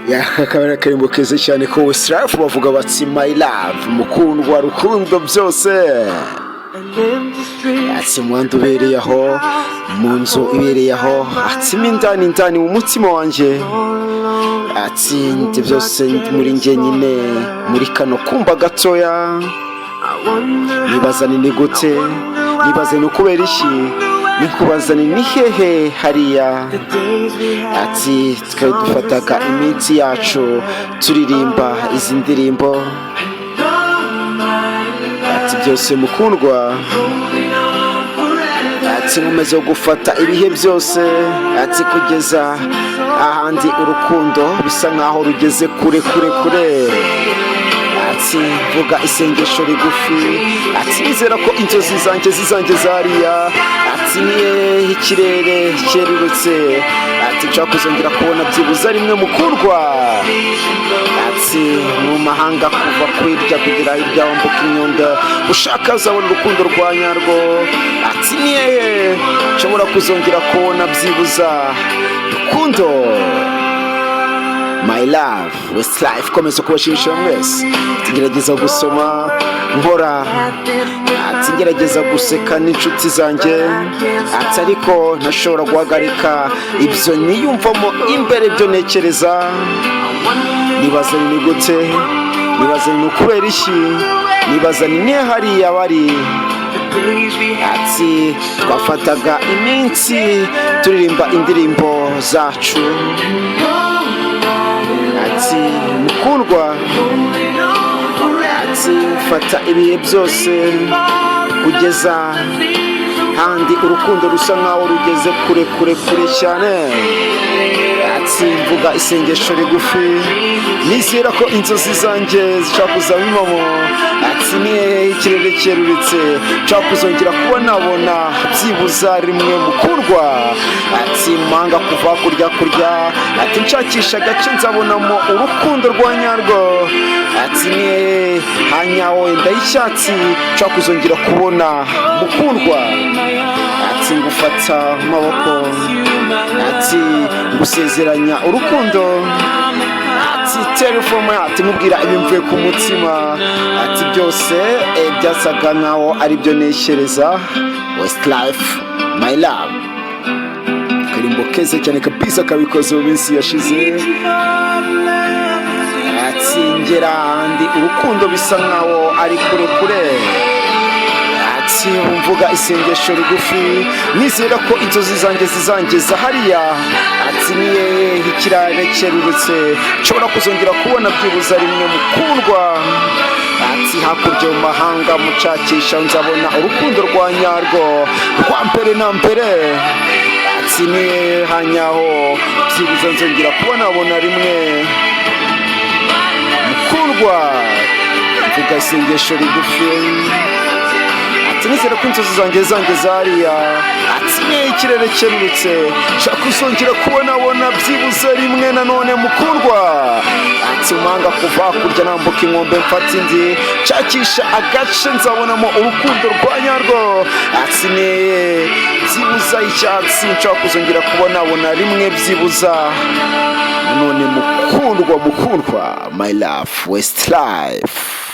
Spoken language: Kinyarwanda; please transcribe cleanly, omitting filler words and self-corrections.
yakakabara karimbo keze cyane ko Westlife bavuga bati my love mukundwa rukundo byose ati mwanda ubereye aho mu nzu ibereye aho ati indani mu mutima wanjye ati ndi byose muri njye nyine muri kano kumba gatoya nibaza ni gute nibaze no kubera iki nikubaza ni hehe hariya ati twe dufataga iminsi yacu turirimba izi ndirimbo ati byose mukundwa ati nkomeze gufata ibihe byose ati kugeza ahandi urukundo bisa nkaho rugeze kure ati vuga isengesho rigufi ati nizera ko inzozi zanjye zariya ati niye ikirere cyerurutse ati nshaka kuzongera kubona byibuze rimwe mukundwa ati mu mahanga kuva kwirya kugera hirya wambuka inyundo ushaka uzabona urukundo rwa nyarwo ati niye nshobora kuzongera kubona byibuza rukundo my love Westlife komeza kubashimisha mwese tugerageza gusoma nkora ati ngerageza guseka n'inshuti zanjye ati ariko ntashobora guhagarika ibyo niyumvamo imbere byo nekereza nibaza ni gute nibaza ni kubera iki nibaza ni hariya bari ati twafataga iminsi turirimba indirimbo zacu ati mukundwa ati fata ibihe byose kugeza handi urukundo rusa nkaho rugeze kure cyane ati mvuga isengesho rigufi nizera ko inzozi zanjye zishaka kuzabimamo ati niye ikirere cyerurutse nshaka kuzongera kubonabona byibuza rimwe mukundwa ati manga kuva kurya ati nshakisha agace nzabonamo urukundo rwa nyarwo ati niye hanyawo wenda y'icyatsi nshaka kuzongera kubona mukundwa ati ngufata amaboko ati ngusezeranya urukundo ati telefone ati mubwira ibimvuye ku mutima ati byose byasaga nkaho ari byo neshereza Westlife my love karimbo keze cyane kabisa kabikoze mu minsi yashize ati ngera handi urukundo bisa nkaho ari kure ati mvuga isengesho rigufi nizera ko inzozi zanjye zizangeza hariya ati niye ikirere cyerurutse nshobora kuzongera kubona byibuza rimwe mukundwa ati hakurya mu mahanga mucakisha nzabona urukundo rwa nyarwo rwa mbere na mbere ati niye hanyaho byibuza nzongera kubona rimwe mukundwa mvuga isengesho rigufi nizera ko inzozi zanjye zariya ati niye ikirere cyerurutse nshaka kuzongera kubona byibuze rimwe nanone mukundwa ati umanga kuva kurya nambuka inkombe mfata indi nshakisha agace nzabonamo urukundo rwa nyarwo ati niye byibuza icyatsi nshaka kuzongera kubona rimwe byibuza nanone mukundwa my love Westlife.